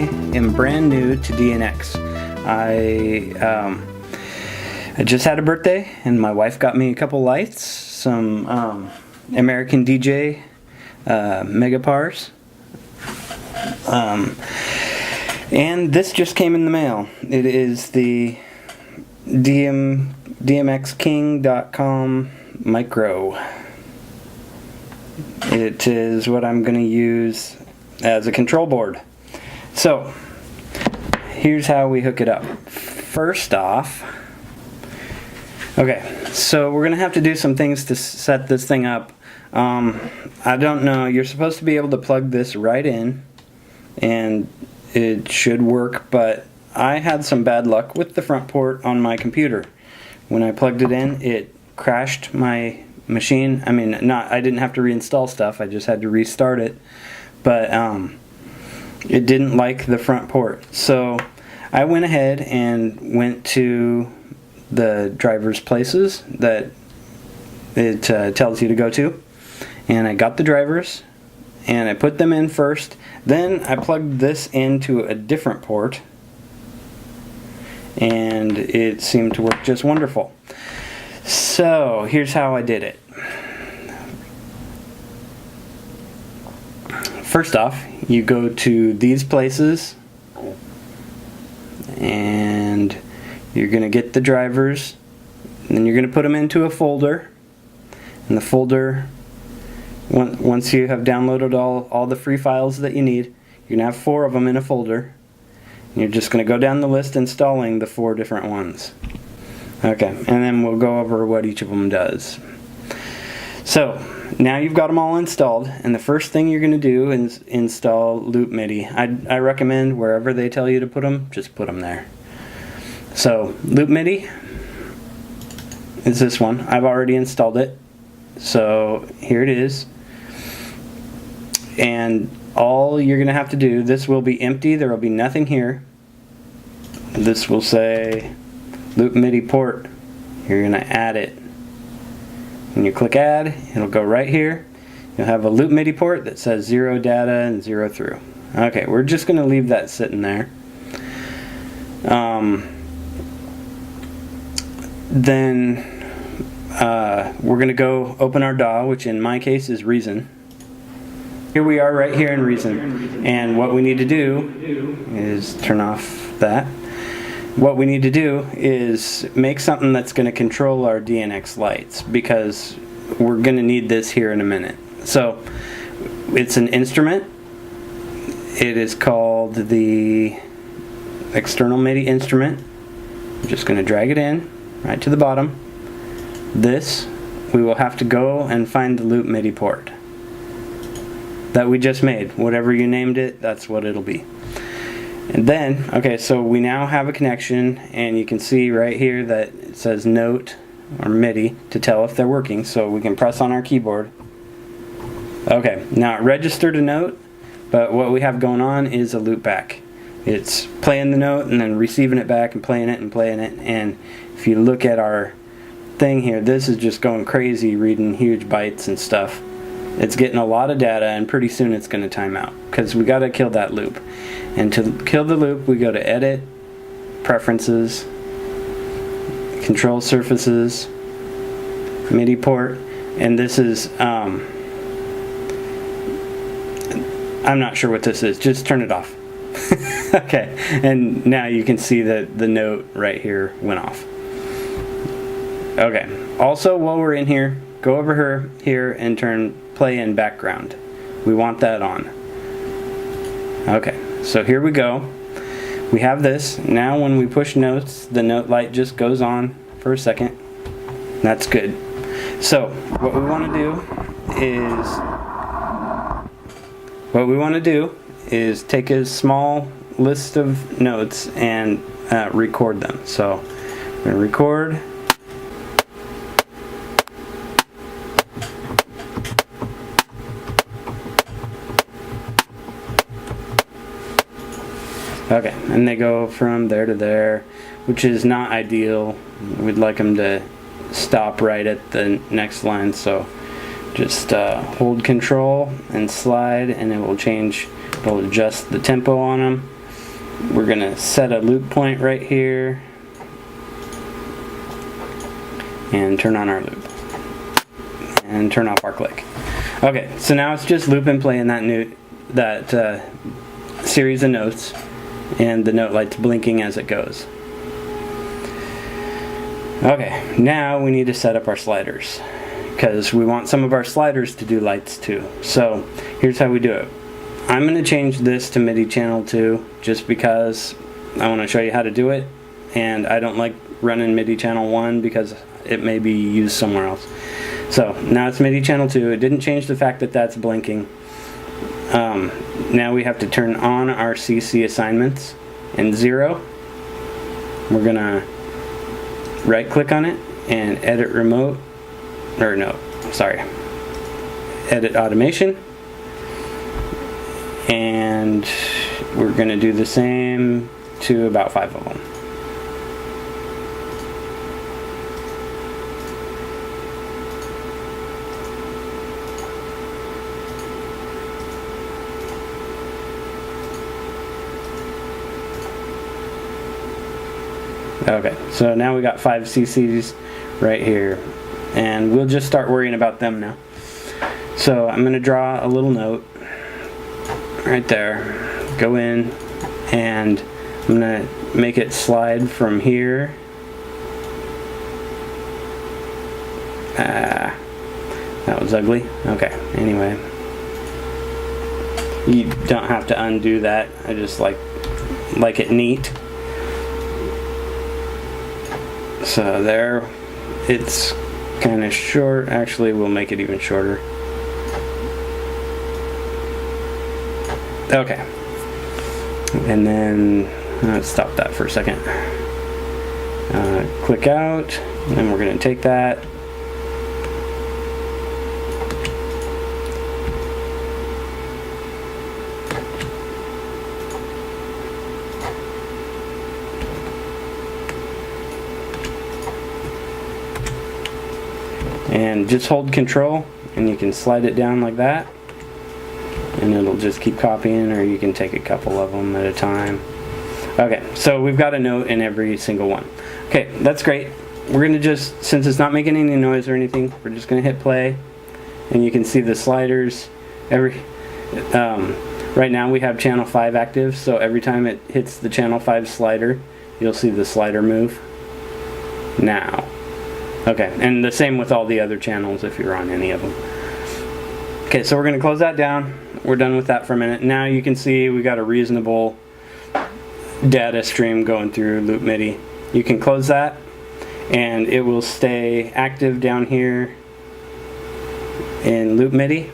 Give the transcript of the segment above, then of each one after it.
am brand new to DMX. I just had a birthday and my wife got me a couple lights, some American DJ Megapars, and this just came in the mail. It is the DMXking.com Micro. It is what I'm going to use as a control board. So here's how we hook it up. First off, okay, so we're going to have to do some things to set this thing up. I don't know, you're supposed to be able to plug this right in and it should work, but I had some bad luck with the front port on my computer. When I plugged it in, it crashed my machine. I mean, I didn't have to reinstall stuff, I just had to restart it, but it didn't like the front port. So I went ahead and went to the driver's places that it tells you to go to, and I got the drivers and I put them in first. Then I plugged this into a different port and it seemed to work just wonderful. So here's how I did it. First off, you go to these places and you're going to get the drivers, and then you're going to put them into a folder, and the folder, once you have downloaded all the free files that you need, you're going to have 4 of them in a folder, and you're just going to go down the list installing the 4 different ones. Okay, and then we'll go over what each of them does. So now you've got them all installed, and the first thing you're going to do is install Loop Midi. I recommend wherever they tell you to put them, just put them there. So Loop Midi is this one. I've already installed it, so here it is. And all you're going to have to do, this will be empty, there will be nothing here. This will say Loop Midi port. You're going to add it. When you click add, it'll go right here. You'll have a Loop Midi port that says 0 data and 0 through. Okay, we're just going to leave that sitting there. Then we're going to go open our DAW, which in my case is Reason. Here we are right here in Reason, and what we need to do is turn off that. What we need to do is make something that's going to control our DMX lights, because we're going to need this here in a minute. So it's an instrument. It is called the external MIDI instrument. I'm just going to drag it in right to the bottom. This, we will have to go and find the Loop Midi port that we just made. Whatever you named it, that's what it'll be. And then, okay, so we now have a connection, and you can see right here that it says note or MIDI to tell if they're working, so we can press on our keyboard. Okay, now it registered a note, but what we have going on is a loop back. It's playing the note and then receiving it back and playing it, and if you look at our thing here, this is just going crazy, reading huge bytes and stuff. It's getting a lot of data, and pretty soon it's going to time out, because we got to kill that loop. And to kill the loop, we go to Edit, Preferences, Control Surfaces, MIDI port, and this is, I'm not sure what this is, just turn it off. Okay, and now you can see that the note right here went off. Okay, also while we're in here, go over here and turn play in background. We want that on. Okay, so here we go. We have this. Now when we push notes, the note light just goes on for a second. That's good. So what we want to do is take a small list of notes and record them. So we're going to record. Okay, and they go from there to there, which is not ideal. We'd like them to stop right at the next line, so just hold control and slide, and it will change, it'll adjust the tempo on them. we're gonna set a loop point right here and turn on our loop and turn off our click. Okay, so now it's just loop and play in that series of notes, and the note light's blinking as it goes. Okay, now we need to set up our sliders, because we want some of our sliders to do lights too. So here's how we do it. I'm going to change this to MIDI channel 2 just because I want to show you how to do it, and I don't like running MIDI channel 1 because it may be used somewhere else. So now it's MIDI channel 2. It didn't change the fact that that's blinking. Now we have to turn on our CC assignments in 0. We're going to right click on it and edit remote, or no, sorry, edit automation, and we're going to do the same to about 5 of them. Okay, so now we got 5 CCs right here, and we'll just start worrying about them now. So I'm going to draw a little note right there, go in, and I'm going to make it slide from here. That was ugly. Okay, anyway, you don't have to undo that. I just like it neat. So there, it's kind of short. Actually, we'll make it even shorter. Okay, and then let's stop that for a second. Click out, and then we're going to take that, and just hold control and you can slide it down like that, and it'll just keep copying, or you can take a couple of them at a time. Okay, so we've got a note in every single one. Okay, that's great. We're gonna just, since it's not making any noise or anything, we're just gonna hit play, and you can see the sliders. Right now we have channel 5 active, so every time it hits the channel 5 slider, you'll see the slider move. Now. Okay, and the same with all the other channels if you're on any of them. Okay, so we're going to close that down. We're done with that for a minute. Now you can see we got a reasonable data stream going through Loop MIDI. You can close that, and it will stay active down here in Loop MIDI.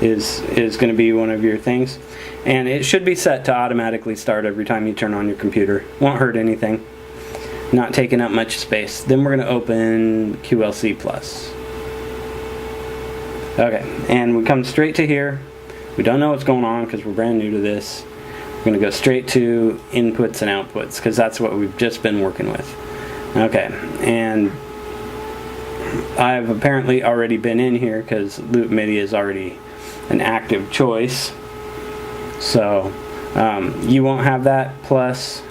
Is going to be one of your things, and it should be set to automatically start every time you turn on your computer. Won't hurt anything. Not taking up much space. Then we're going to open QLC Plus. Okay, and we come straight to here. We don't know what's going on because we're brand new to this. We're going to go straight to inputs and outputs because that's what we've just been working with. Okay, and I've apparently already been in here because Loop MIDI is already an active choice. So you won't have that, plus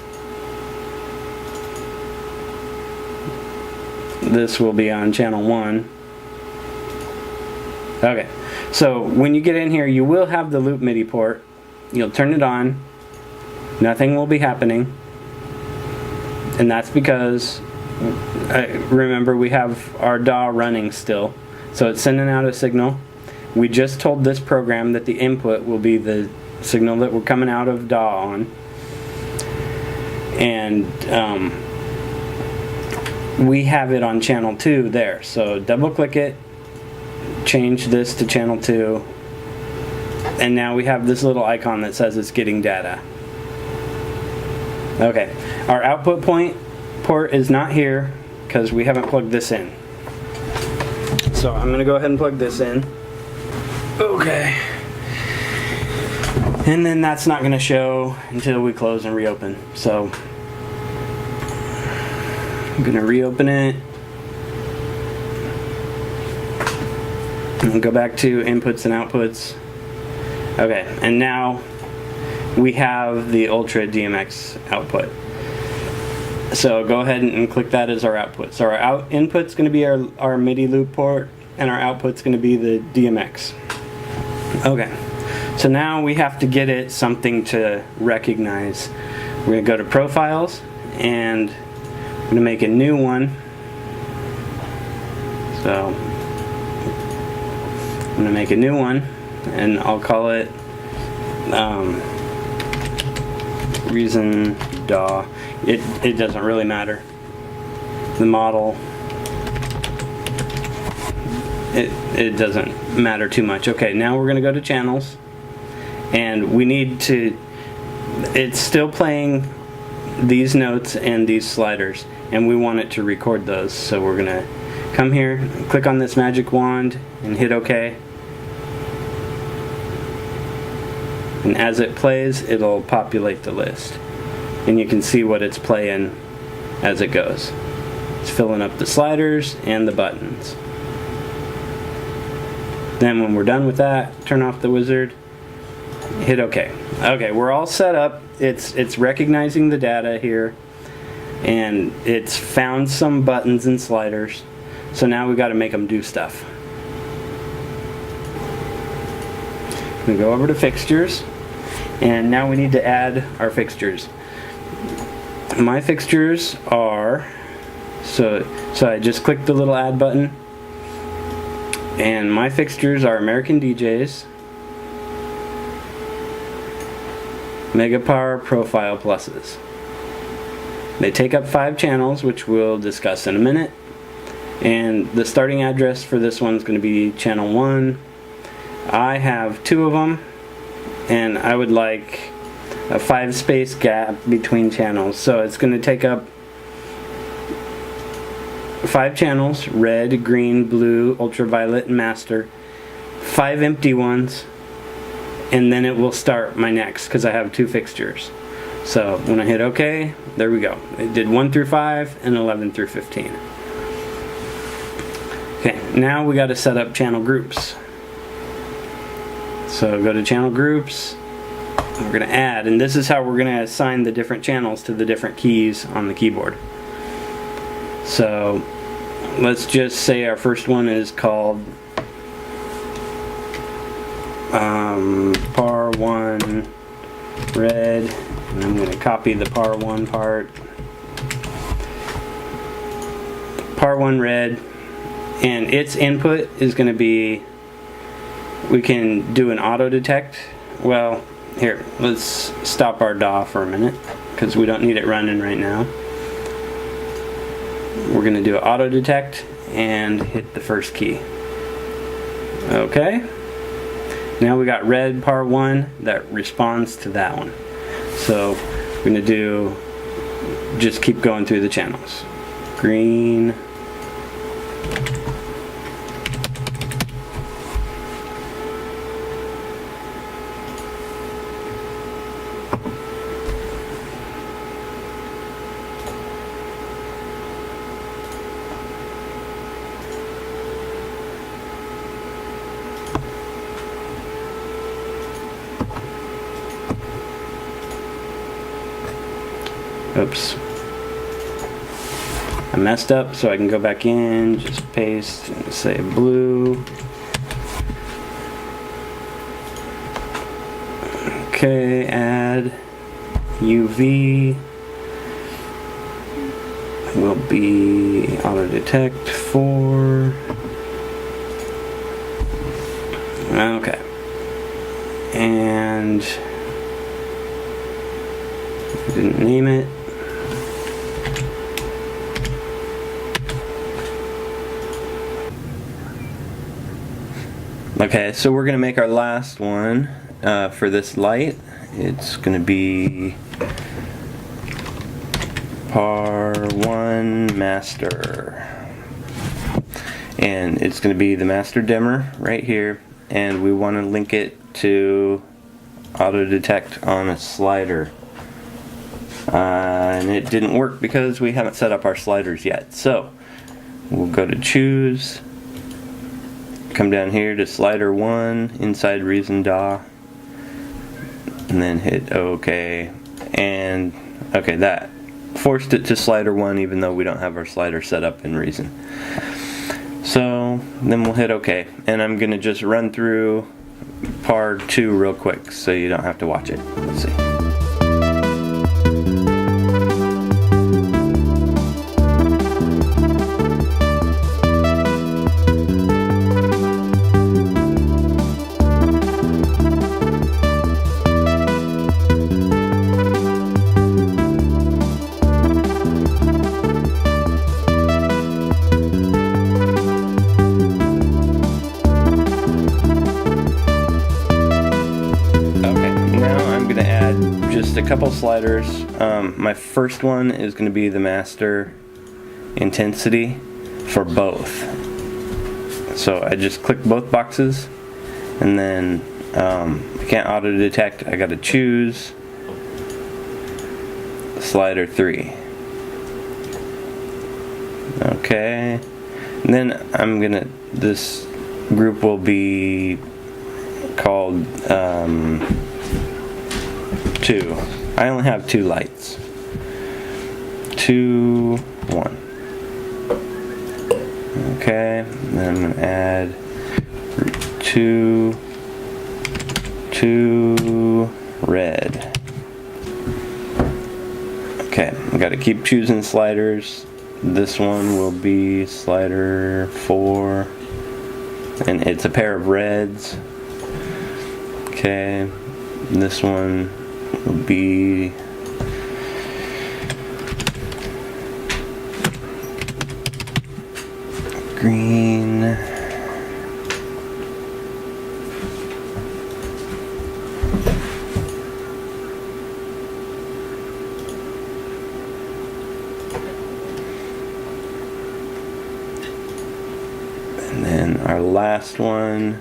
this will be on channel 1. Okay, so when you get in here, you will have the Loop MIDI port. You'll turn it on. Nothing will be happening. And that's because, remember, we have our DAW running still. So it's sending out a signal. We just told this program that the input will be the signal that we're coming out of DAW on. And we have it on channel 2 there. So double click it, change this to channel 2, and now we have this little icon that says it's getting data. Okay, our output port is not here because we haven't plugged this in. So I'm going to go ahead and plug this in. Okay. And then that's not going to show until we close and reopen. So I'm going to reopen it. And go back to inputs and outputs. Okay, and now we have the Ultra DMX output. So go ahead and click that as our output. So our input's going to be our Midi loop port, and our output's going to be the DMX. Okay, so now we have to get it something to recognize. We're going to go to Profiles, and I'm going to make a new one. So I'm going to make a new one, and I'll call it Reason DAW. It doesn't really matter. The model, it doesn't matter too much. Okay, now we're going to go to channels, and we need to, it's still playing these notes and these sliders, and we want it to record those. So we're going to come here, click on this magic wand, and hit OK. And as it plays, it'll populate the list. And you can see what it's playing as it goes. It's filling up the sliders and the buttons. Then when we're done with that, turn off the wizard, hit OK. Okay, we're all set up. It's recognizing the data here, and it's found some buttons and sliders. So now we got to make them do stuff. We go over to fixtures, and now we need to add our fixtures. My fixtures are, so I just clicked the little add button, and my fixtures are American DJs, Mega Power Profile Pluses. They take up 5 channels, which we'll discuss in a minute. And the starting address for this one's going to be channel 1. I have 2 of them, and I would like a 5-space gap between channels. So it's going to take up 5 channels: red, green, blue, ultraviolet, and master. 5 empty ones, and then it will start my next because I have 2 fixtures. So when I hit OK, there we go. It did 1 through 5 and 11 through 15. Okay, now we got to set up channel groups. So go to channel groups. We're going to add, and this is how we're going to assign the different channels to the different keys on the keyboard. So let's just say our first one is called par 1 red, and I'm going to copy the par 1 part. Par 1 red, and its input is going to be, we can do an auto detect. Well, here, let's stop our DAW for a minute because we don't need it running right now. We're going to do auto detect and hit the first key. Okay. Now we got red par 1 that responds to that one. So we're going to do, just keep going through the channels. Green. Oops. I messed up, so I can go back in, just paste and say blue. Okay, add UV will be auto detect 4. Okay. And didn't name it. Okay, so we're going to make our last one for this light. It's going to be par 1 master. And it's going to be the master dimmer right here. And we want to link it to auto detect on a slider. And it didn't work because we haven't set up our sliders yet. So we'll go to choose. Come down here to slider 1 inside Reason DAW, and then hit OK, and okay, that forced it to slider 1 even though we don't have our slider set up in Reason. So then we'll hit OK, and I'm gonna just run through part 2 real quick so you don't have to watch it. Let's see. Just a couple sliders. My first one is going to be the master intensity for both. So I just click both boxes, and then I can't auto detect. I got to choose slider 3. Okay, and then I'm gonna. This group will be called 2. I only have 2 lights. 2, 1. Okay, then I'm gonna add 2, 2 red. Okay, I gotta keep choosing sliders. This one will be slider 4, and it's a pair of reds. Okay, this one will be green. And then our last one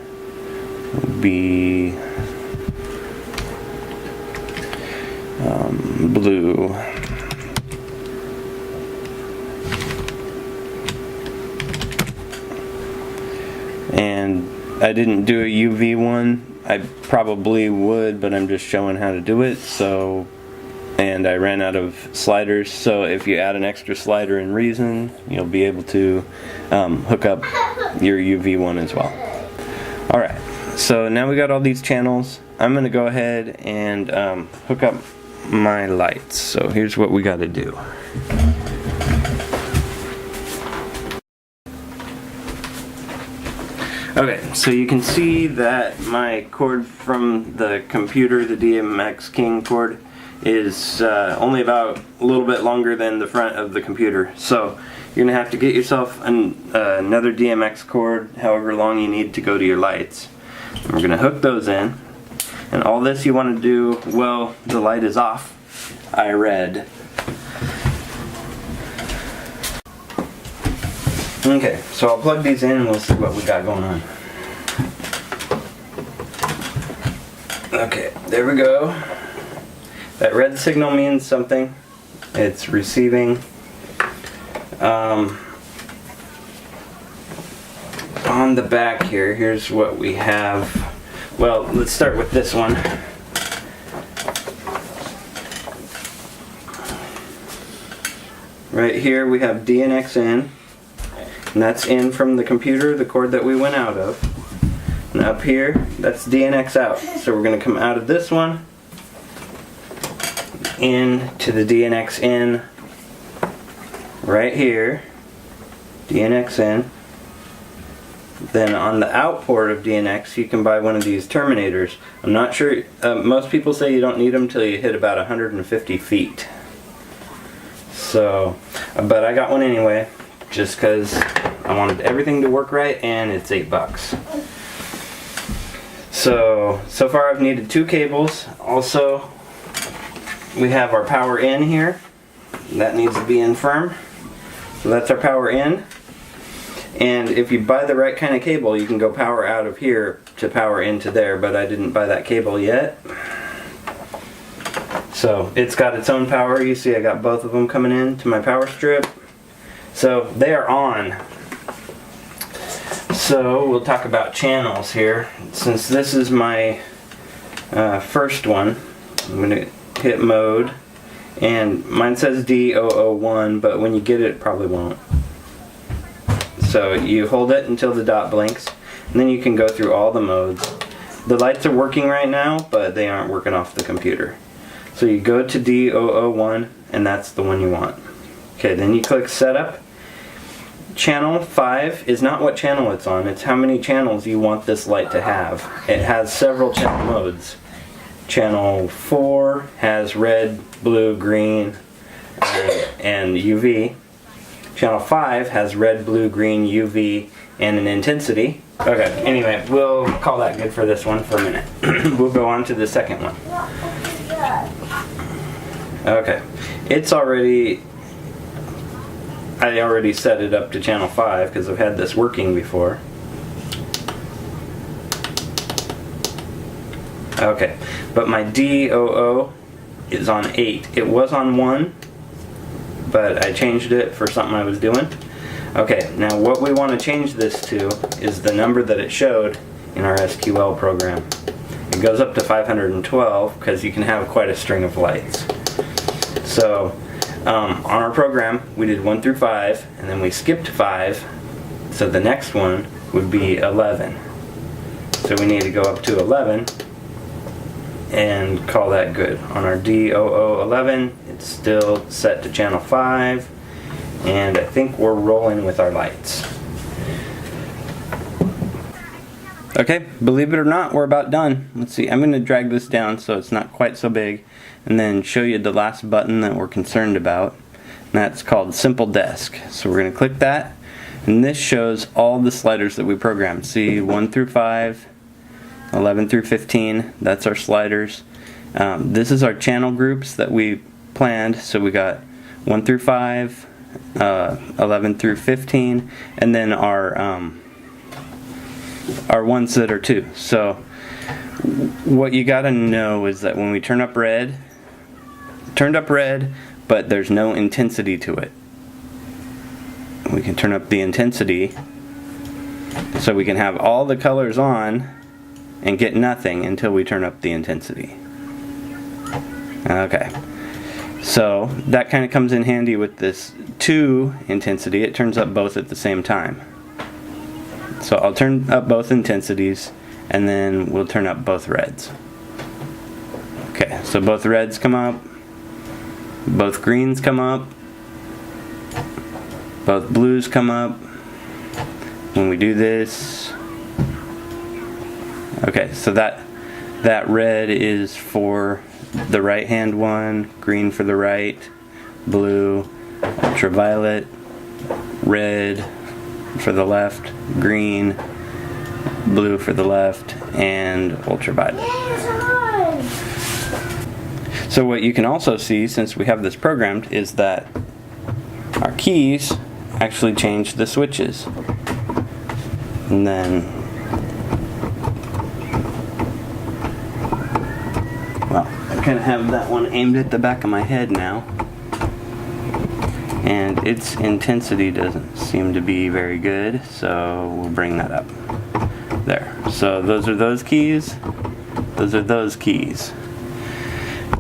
will be blue. And I didn't do a UV one. I probably would, but I'm just showing how to do it. So, and I ran out of sliders, so if you add an extra slider in Reason, you'll be able to hook up your UV one as well. Alright, so now we got all these channels. I'm going to go ahead and hook up my lights. So here's what we got to do. Okay, so you can see that my cord from the computer, the DMX King cord, is only about a little bit longer than the front of the computer. So you're going to have to get yourself another DMX cord, however long you need to go to your lights. And we're going to hook those in. And all this you want to do, well, the light is off. I read. Okay, so I'll plug these in and we'll see what we got going on. Okay, there we go. That red signal means something. It's receiving. On the back here, here's what we have. Well, let's start with this one. Right here we have DMX in, and that's in from the computer, the cord that we went out of. And up here, that's DMX out. So we're going to come out of this one, in to the DMX in, right here, DMX in. Then on the out port of DMX, you can buy one of these terminators. I'm not sure, most people say you don't need them till you hit about 150 feet. So, but I got one anyway, just because I wanted everything to work right, and it's $8. So far I've needed 2 cables. Also, we have our power in here. That needs to be in firm. So that's our power in. And if you buy the right kind of cable, you can go power out of here to power into there, but I didn't buy that cable yet. So it's got its own power. You see I got both of them coming in to my power strip. So they are on. So we'll talk about channels here. Since this is my first one, I'm going to hit mode, and mine says D001, but when you get it, it probably won't. So you hold it until the dot blinks, and then you can go through all the modes. The lights are working right now, but they aren't working off the computer. So you go to D001, and that's the one you want. Okay, then you click setup. Channel 5 is not what channel it's on, it's how many channels you want this light to have. It has several channel modes. Channel 4 has red, blue, green, and UV. Channel 5 has red, blue, green, UV, and an intensity. Okay, anyway, we'll call that good for this one for a minute. We'll go on to the second one. Okay, I already set it up to channel 5 because I've had this working before. Okay, but my D00 is on 8. It was on 1, but I changed it for something I was doing. Okay, now what we want to change this to is the number that it showed in our SQL program. It goes up to 512 because you can have quite a string of lights. So on our program we did 1 through 5, and then we skipped 5, so the next one would be 11. So we need to go up to 11 and call that good. On our D0011 it's still set to channel 5, and I think we're rolling with our lights. Okay, believe it or not, we're about done. Let's see, I'm going to drag this down so it's not quite so big, and then show you the last button that we're concerned about, and that's called Simple Desk. So we're going to click that, and this shows all the sliders that we programmed. See, 1 through 5, 11 through 15, that's our sliders. This is our channel groups that we planned, so we got 1 through 5, 11 through 15, and then our ones that are 2. So what you gotta know is that when we turn up red, turned up red, but there's no intensity to it. We can turn up the intensity so we can have all the colors on and get nothing until we turn up the intensity. Okay, so that kind of comes in handy with this 2 intensity. It turns up both at the same time. So I'll turn up both intensities, and then we'll turn up both reds. Okay, so both reds come up, both greens come up, both blues come up. When we do this, okay, so that red is for the right hand one, green for the right, blue, ultraviolet, red for the left, green, blue for the left, and ultraviolet. So what you can also see, since we have this programmed, is that our keys actually change the switches. And then, well, I kind of have that one aimed at the back of my head now, and its intensity doesn't seem to be very good, so we'll bring that up. There. So those are those keys, those are those keys.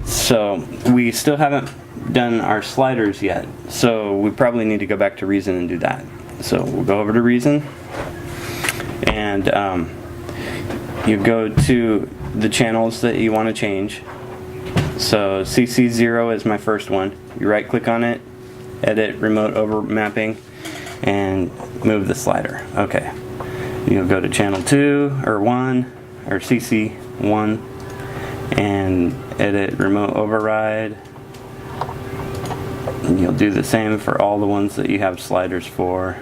So we still haven't done our sliders yet, so we probably need to go back to Reason and do that. So we'll go over to Reason, and you go to the channels that you want to change. So CC0 is my first one. You right click on it, edit remote over mapping, and move the slider. Okay, you'll go to channel 2 or 1 or CC1 and edit remote override, and you'll do the same for all the ones that you have sliders for.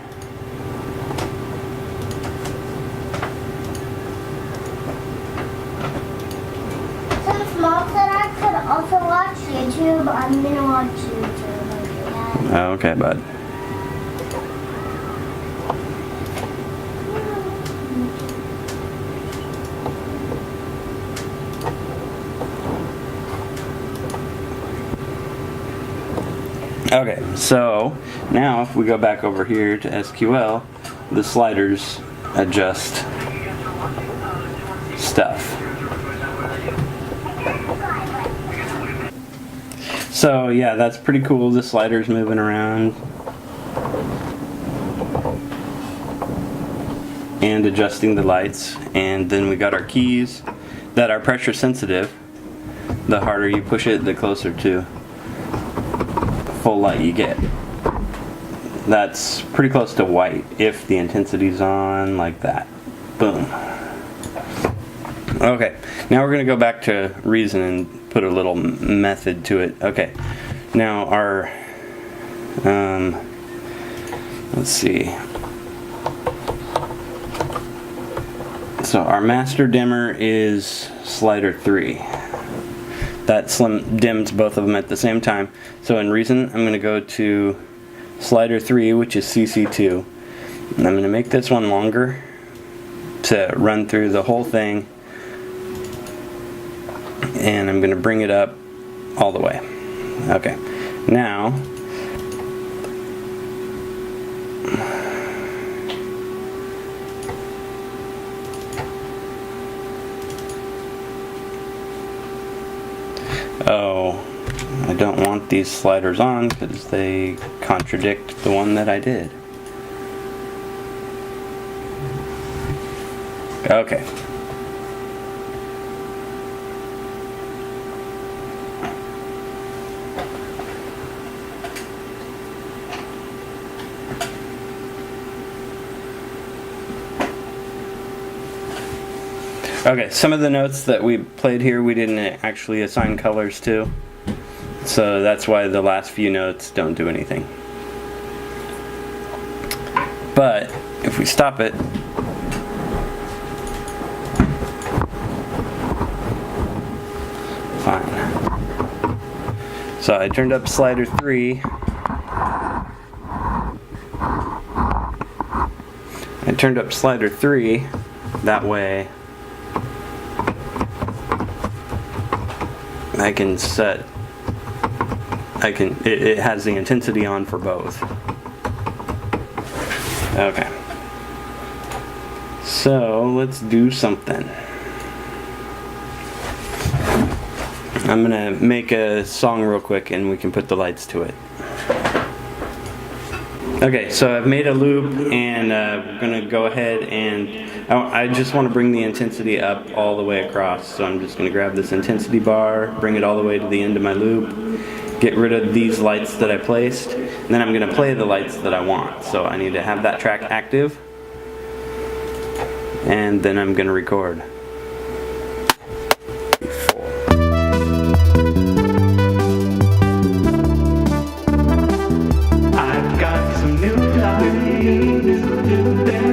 Since Mom said I could also watch YouTube, I'm gonna watch YouTube. Oh, okay, bud. Okay, so now if we go back over here to SQL, the sliders adjust stuff. So yeah, that's pretty cool. The slider's moving around and adjusting the lights. And then we got our keys that are pressure sensitive. The harder you push it, the closer to full light you get. That's pretty close to white if the intensity's on, like that. Boom. Okay, now we're gonna go back to reason and put a little method to it. Okay, now our let's see. So our master dimmer is slider 3. That dims both of them at the same time. So in reason, I'm going to go to slider 3, which is CC2. And I'm going to make this one longer to run through the whole thing. And I'm going to bring it up all the way. Okay. Now, oh, I don't want these sliders on because they contradict the one that I did. Okay. Okay, some of the notes that we played here we didn't actually assign colors to, so that's why the last few notes don't do anything. But if we stop it, fine. So I turned up slider 3. I turned up slider 3, that way I can set, it has the intensity on for both. Okay. So let's do something. I'm gonna make a song real quick and we can put the lights to it. Okay, so I've made a loop and we're gonna go ahead and I just want to bring the intensity up all the way across. So I'm just gonna grab this intensity bar, bring it all the way to the end of my loop, get rid of these lights that I placed, and then I'm gonna play the lights that I want. So I need to have that track active, and then I'm gonna record.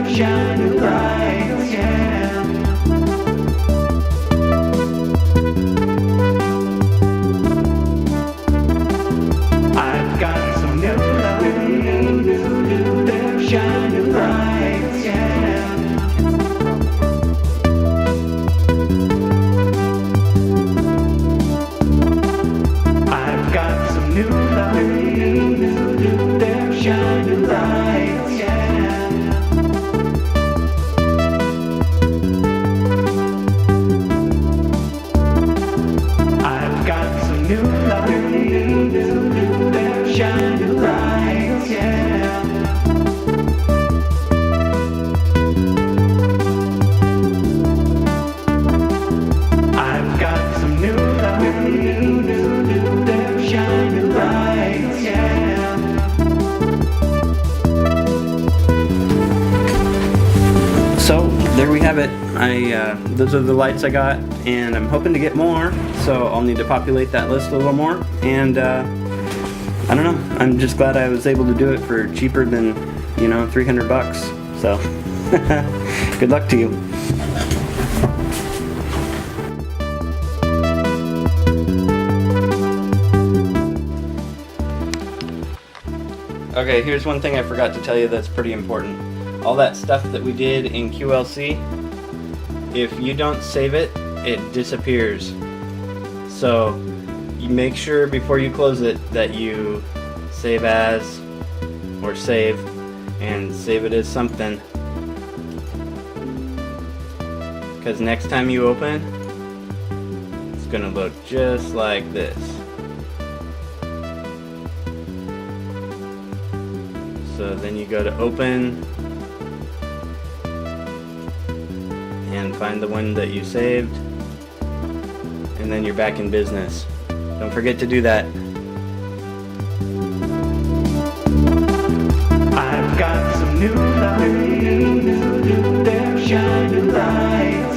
Shining bright, yeah. I've got some new lights, they're shining bright, yeah. I've got some new lights, they're shining bright, yeah. New lights, they're shining bright, yeah. I've got some new lights, they're shining bright, yeah. So there we have it. Those are the lights I got, and I'm hoping to get more, so I'll need to populate that list a little more. And I don't know, I'm just glad I was able to do it for cheaper than, you know, 300 bucks. So good luck to you. Okay, here's one thing I forgot to tell you that's pretty important. All that stuff that we did in QLC, if you don't save it, it disappears. So you make sure before you close it that you save as or save, and save it as something, because next time you open, it's gonna look just like this. So then you go to open and find the one that you saved, and then you're back in business. Don't forget to do that. I've got some new lights. They're shining lights.